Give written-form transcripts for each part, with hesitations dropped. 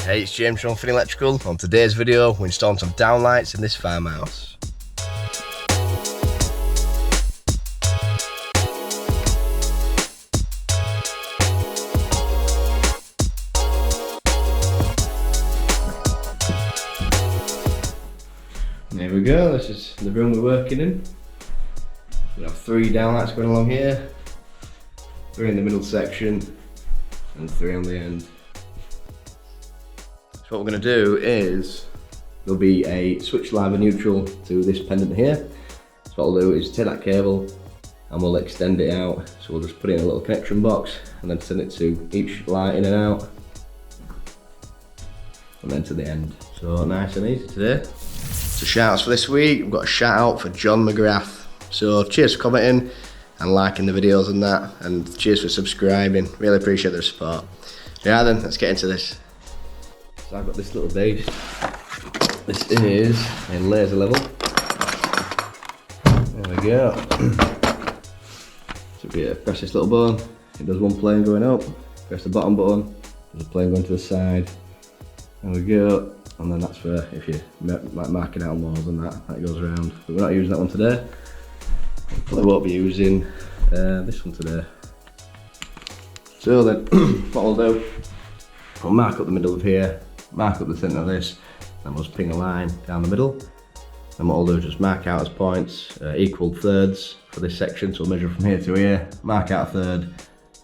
Hey, it's James from Finney Electrical. On today's video, we're installing some downlights in this farmhouse. There we go, this is the room we're working in. We have 3 downlights going along here, 3 in the middle section, and 3 on the end. So what we're going to do is, there'll be a switch line of neutral to this pendant here. So what we'll do is take that cable and we'll extend it out. So we'll just put it in a little connection box and then send it to each light in and out. And then to the end. So nice and easy today. So shout outs for this week, we've got a shout out for John McGrath. So cheers for commenting and liking the videos and that, and cheers for subscribing, really appreciate the support. Yeah then, let's get into this. So I've got this little base. This is a laser level. There we go. So if you press this little button, it does one plane going up. Press the bottom button, there's a plane going to the side. There we go. And then that's for if you're like marking out on walls and that goes around. But we're not using that one today. We probably won't be using this one today. So then, what we'll do, we'll mark up the middle of here, mark up the centre of this, and we'll just ping a line down the middle. And what we'll do is just mark out as points, equal thirds for this section. So we'll measure from here to here, mark out a third,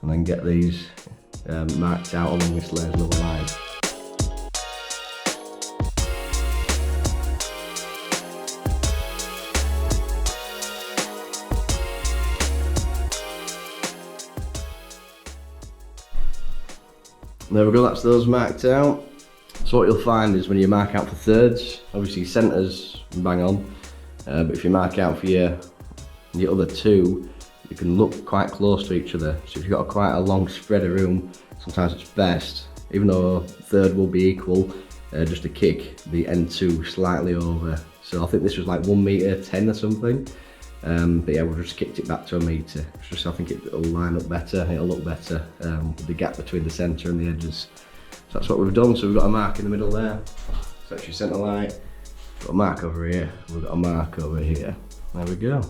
and then get these marked out along this laser level line. There we go, that's those marked out. So what you'll find is when you mark out for thirds, obviously centres bang on, but if you mark out for your other 2, you can look quite close to each other. So if you've got quite a long spread of room, sometimes it's best, even though third will be equal, just to kick the end2 slightly over. So I think this was like 1m10 or something. But yeah, we've just kicked it back to 1 metre. Just so I think it'll line up better, it'll look better with the gap between the centre and the edges. So that's what we've done. So we've got a mark in the middle there. So that's your centre light. Got a mark over here, we've got a mark over here. There we go.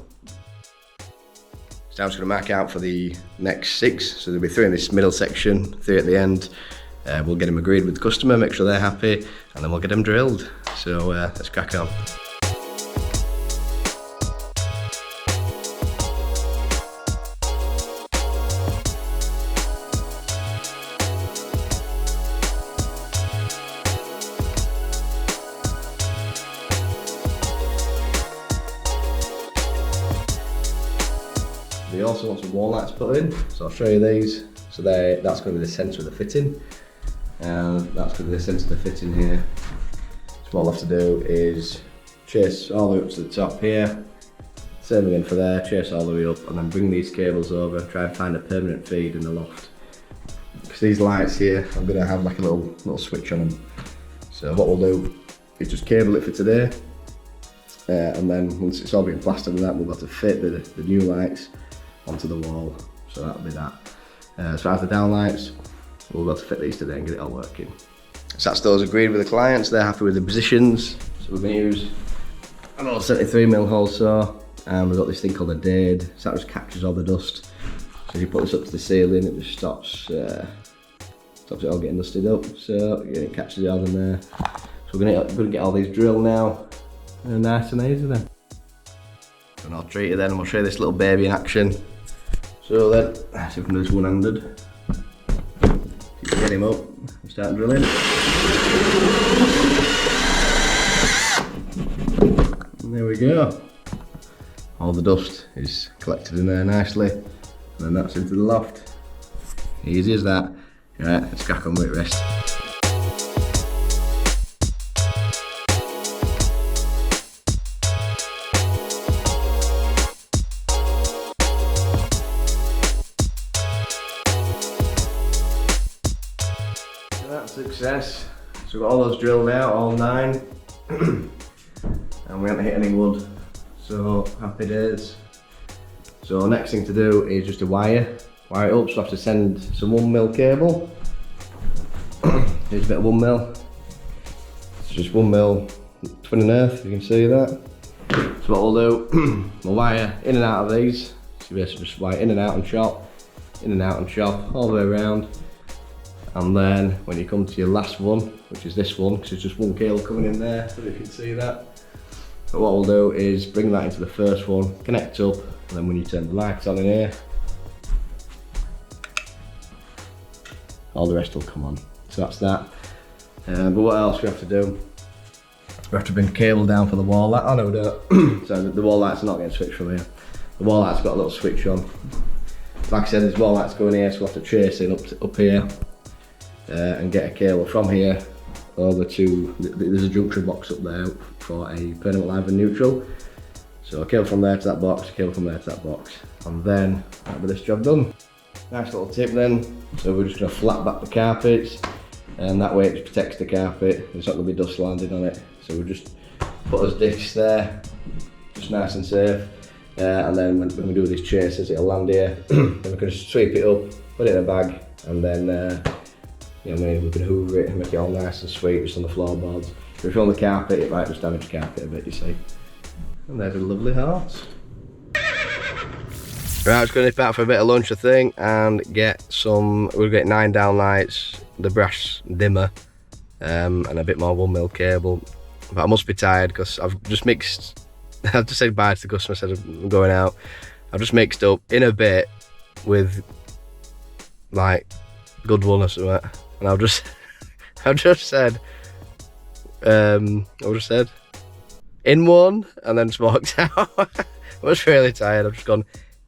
So I'm just going to mark out for the next 6. So there'll be 3 in this middle section, 3 at the end. We'll get them agreed with the customer, make sure they're happy, and then we'll get them drilled. So let's crack on. We also want some wall lights put in, so I'll show you these. So that's going to be the centre of the fitting, and that's going to be the centre of the fitting here. So what we'll have to do is chase all the way up to the top here, same again for there, chase all the way up, and then bring these cables over, try and find a permanent feed in the loft. Because these lights here, I'm going to have like a little switch on them. So what we'll do is just cable it for today, and then once it's all been plastered and that, we'll have to fit the new lights onto the wall, so that'll be that. So as the downlights, we'll be able to fit these today and get it all working. So that's those agreed with the clients, they're happy with the positions. So we're going to use an old 73mm hole saw, and we've got this thing called a dade, so that just captures all the dust. So if you put this up to the ceiling, it just stops it all getting dusted up, so it catches it all in there. So we're going to get all these drilled now, and nice and easy then. And I'll treat it then, and we'll show you this little baby in action. So then, see if we can do this one-handed. Get him up and start drilling. And there we go. All the dust is collected in there nicely, and then that's into the loft. Easy as that. Right, let's crack on with it, rest. Success. So we've got all those drilled out, all 9, and we haven't hit any wood, so happy days. So next thing to do is just to wire it up, so I have to send some 1mm cable. Here's a bit of 1mm, just 1mm twin and earth, you can see that. So what we'll do, we'll wire in and out of these. So you basically just wire in and out and chop, in and out and chop, all the way around. And then when you come to your last one, which is this one, because there's just one cable coming in there, so you can see that. But what we'll do is bring that into the first one, connect up, and then when you turn the lights on in here, all the rest will come on. So that's that. But what else we have to do? We have to bring cable down for the wall light. Oh no, we don't. So the wall lights are not getting switched from here. The wall light's got a little switch on. Like I said, there's wall lights going here, so we'll have to trace in up here and get a cable from here over to, there's a junction box up there for a permanent live and neutral. So a cable from there to that box, a cable from there to that box, and then that'll be this job done. Nice little tip then. So we're just going to flat back the carpets, and that way it just protects the carpet. There's not going to be dust landing on it. So we'll just put those discs there, just nice and safe. And then when we do these chases, it'll land here. Then we can just sweep it up, put it in a bag, and then you know, we can hoover it and make it all nice and sweet just on the floorboards. If it's on the carpet, it might just damage the carpet a bit, you see. And there's a lovely horse. Right, I was going to nip out for a bit of lunch, I think, and get some. We'll get 9 downlights, the brass dimmer, and a bit more 1mm cable. But I must be tired because I've just mixed. I've just said bye to the customer, said I'm going out. I've just mixed up in a bit with like good one or something, and I've just said in one and then just walked out. I was really tired. I've just gone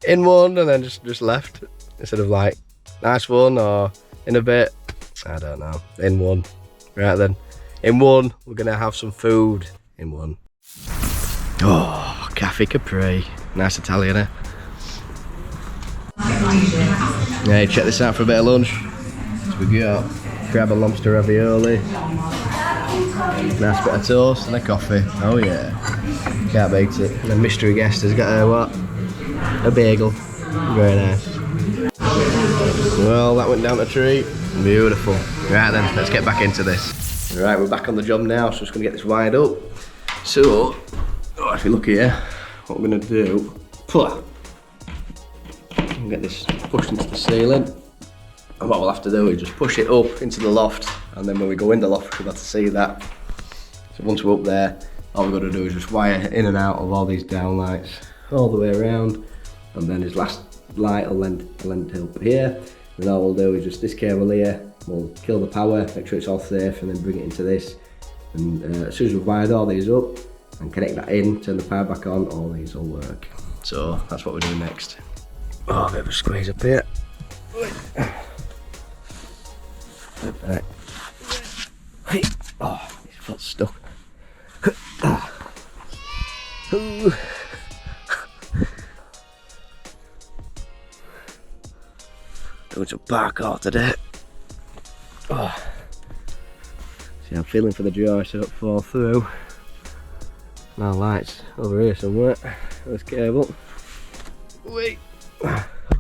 in one and then just left instead of like nice one or in a bit. I don't know. In one. Right then. In one, we're gonna have some food. In one. Oh, Cafe Capri. Nice Italian, eh? Yeah, check this out for a bit of lunch. So we got crab and lobster ravioli, nice bit of toast and a coffee. Oh yeah, can't beat it. And then mystery guest has got a what? A bagel. Very nice. Well, that went down the tree. Beautiful. Right then, let's get back into this. Right, we're back on the job now, so just gonna get this wired up. So, if you look here, what we're gonna do, get this pushed into the ceiling, and what we'll have to do is just push it up into the loft, and then when we go in the loft, we'll have to see that. So once we're up there, all we've got to do is just wire in and out of all these downlights, all the way around, and then his last light will lend up here. And all we'll do is just this cable here, we'll kill the power, make sure it's all safe, and then bring it into this. And as soon as we've wired all these up and connect that in, turn the power back on, all these will work. So that's what we're doing next. Oh, a bit of a squeeze up here. Right. Oh, his foot's stuck. Doing some parkour today. Oh. See, I'm feeling for the joist so I don't fall through. Now lights over here somewhere. This cable. Wait.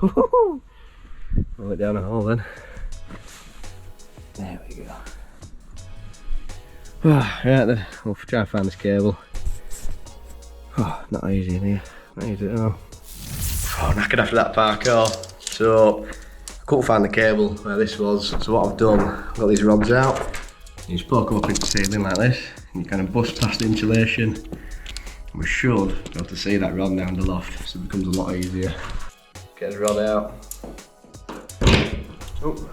Roll it down a hole then. There we go. Oh, right then, we'll try and find this cable. Oh, not easy in here. Not easy at all. Oh, knackered after that parkour. So, I couldn't find the cable where this was. So what I've done, I've got these rods out. You just poke them up into the ceiling like this, and you kind of bust past the insulation. And we should be able to see that rod down the loft, so it becomes a lot easier. Get the rod out. Oh.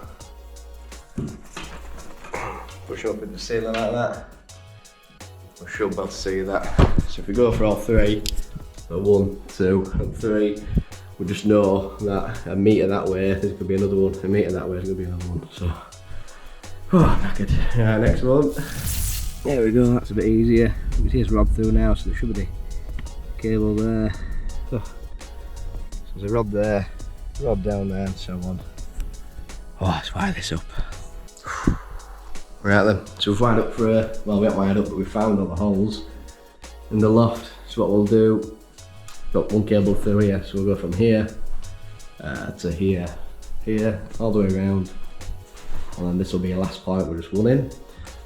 Push up in the ceiling like that. We should be able to see that. So if we go for all three, so 1, 2 and 3, we just know that a metre that way there's going to be another one, a metre that way there's going to be another one. So, oh, knackered. Right, next one. There we go, that's a bit easier. You can see it's rod through now, so there should be the cable there. Oh. So there's a rod there, rod down there and so on. Oh, let's wire this up. Right then, so we've wired up for well, we haven't wired up, but we've found all the holes in the loft. So what we'll do, got one cable through here, so we'll go from here to here, all the way around, and then this will be a last point, we'll just run in.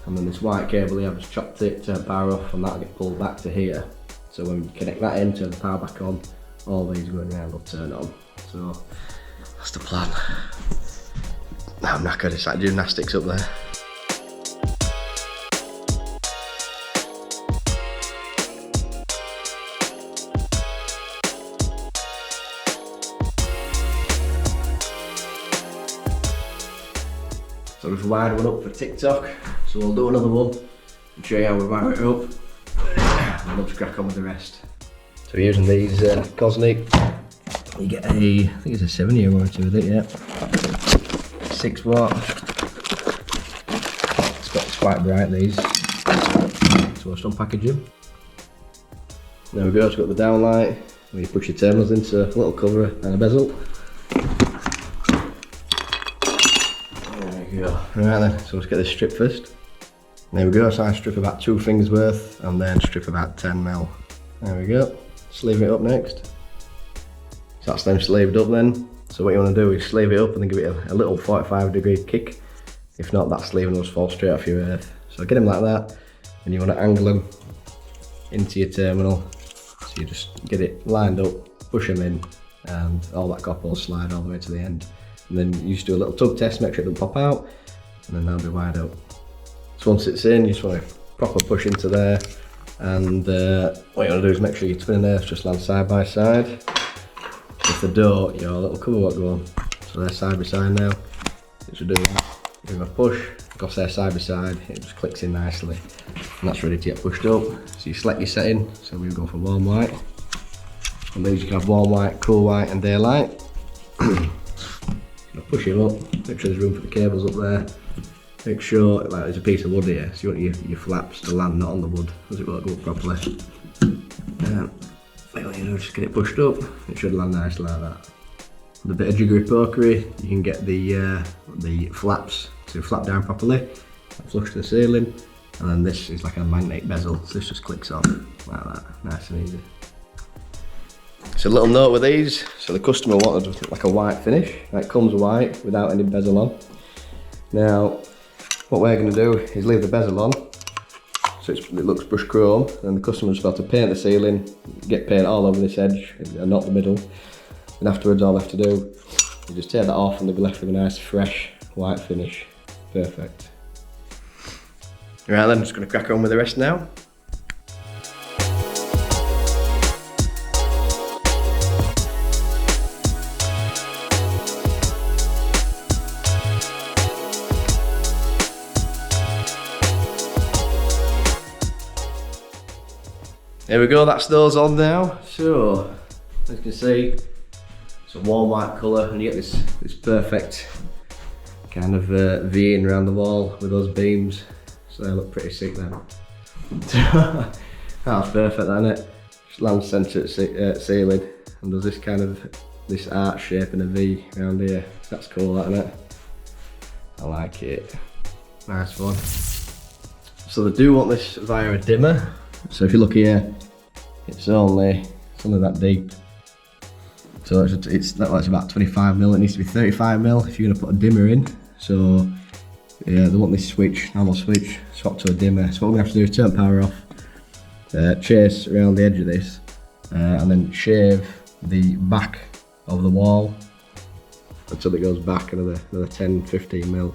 and then this white cable here, I've just chopped it, turn power off, and that'll get pulled back to here. So when you connect that in, turn the power back on, all these going around will turn on. So that's the plan. Now I'm knackered, it's like gymnastics up there. So just wired one up for TikTok, so we'll do another one and show you how we wire it up, and we'll just crack on with the rest. So we're using these CONNET, you get a, I think it's a 7-year warranty with it, yeah. 6 watt, it's quite bright these, so we'll just unpackage them. There we go, it's got the downlight, where you push your terminals into a little cover and a bezel. Right then, so let's get this strip first. There we go, so I strip about 2 fingers worth and then strip about 10 mil. There we go, sleeve it up next. So that's them sleeved up then. So what you want to do is sleeve it up and then give it a little 45-degree kick. If not, that sleeve will just fall straight off your earth. So get them like that, and you want to angle them into your terminal. So you just get it lined up, push them in, and all that copper will slide all the way to the end. And then you just do a little tug test, make sure it doesn't pop out, and then they'll be wired up. So once it's in, you just want to proper push into there, and what you want to do is make sure your twin and earths just land side by side. If they don't, your little cover won't go on. So they're side by side now. You should do that. Give them a push, across there side by side, it just clicks in nicely. And that's ready to get pushed up. So you select your setting, so we'll go for warm white. On these you can have warm white, cool white and daylight. Push it up, make sure there's room for the cables up there. Make sure, like there's a piece of wood here, so you want your flaps to land not on the wood, because it won't go up properly. What you do is just get it pushed up, it should land nicely like that. With a bit of jiggery pokery, you can get the flaps to flap down properly, flush to the ceiling, and then this is like a magnetic bezel, so this just clicks on like that, nice and easy. So a little note with these, so the customer wanted like a white finish, it comes white without any bezel on. Now, what we're going to do is leave the bezel on, so it looks brushed chrome, and the customer's got to paint the ceiling, get paint all over this edge, and not the middle. And afterwards all they have to do is just take that off and they'll be left with a nice fresh white finish. Perfect. Right then, I'm just going to crack on with the rest now. There we go, that's those on now. So, as you can see, it's a warm white colour and you get this perfect kind of V-ing around the wall with those beams. So they look pretty sick then. That's perfect, isn't it? Just lands centre at ceiling and does this kind of, this arch shape in a V around here. That's cool, that, isn't it? I like it. Nice one. So they do want this via a dimmer. So if you look here, it's only that deep. So it's about 25 mil. It needs to be 35 mil if you're going to put a dimmer in. So yeah, they want this switch, normal switch, swap to a dimmer. So what we're going to have to do is turn power off, chase around the edge of this, and then shave the back of the wall until it goes back another 10-15 mil.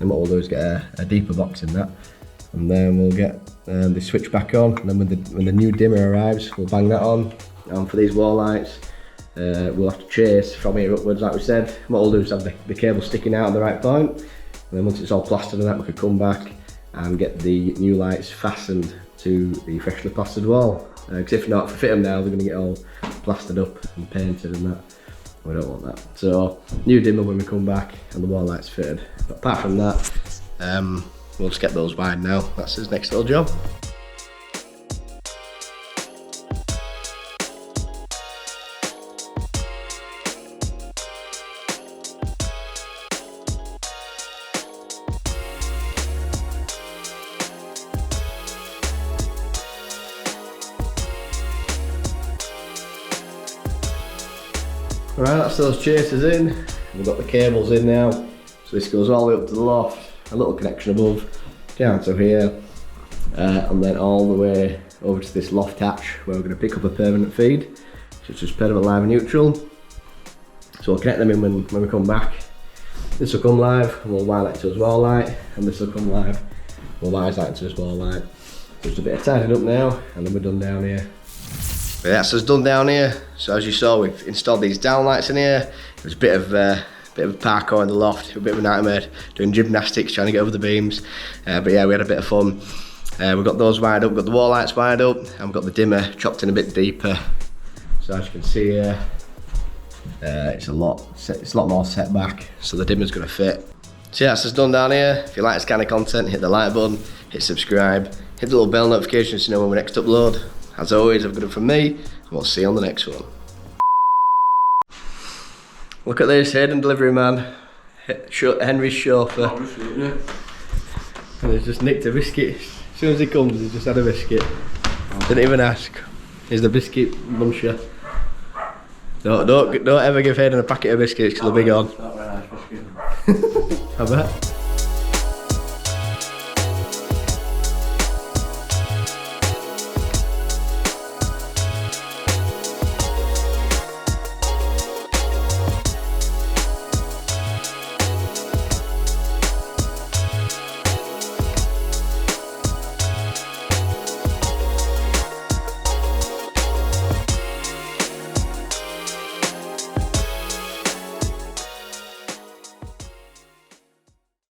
And what we'll do is get a deeper box in that. And then we'll get the switch back on, and then when the new dimmer arrives, we'll bang that on. And for these wall lights, we'll have to chase from here upwards, like we said. What we'll do is have the cable sticking out at the right point, and then once it's all plastered and that, we can come back and get the new lights fastened to the freshly plastered wall. Because if not, if we fit them now, they're going to get all plastered up and painted and that. We don't want that. So, new dimmer when we come back, and the wall lights fitted. But apart from that, we'll just get those wired now. That's his next little job. Right, that's those chasers in. We've got the cables in now. So this goes all the way up to the loft, a little connection above, down to here, and then all the way over to this loft hatch where we're going to pick up a permanent feed, so it's just permanent live and neutral. So we'll connect them in when we come back. This will come live and we'll wire that to as wall light, and this will come live, we'll wire that to as wall light. Just a bit of tidying up now, and then we're done down here. But yeah, so it's done down here. So as you saw, we've installed these downlights in here. It was a bit of parkour in the loft, a bit of a nightmare, doing gymnastics, trying to get over the beams. But yeah, we had a bit of fun. We've got those wired up, we've got the wall lights wired up, and we've got the dimmer chopped in a bit deeper. So as you can see here, it's a lot more set back, so the dimmer's going to fit. So yeah, that's just done down here. If you like this kind of content, hit the like button, hit subscribe, hit the little bell notification to know when we next upload. As always, have a good one from me, and we'll see you on the next one. Look at this, Haydan delivery man, Henry's chauffeur. And he's just nicked a biscuit. As soon as he comes, he just had a biscuit. Didn't even ask. Here's the biscuit muncher. Don't ever give Haydan a packet of biscuits because they'll be gone. Not very nice biscuit. I bet.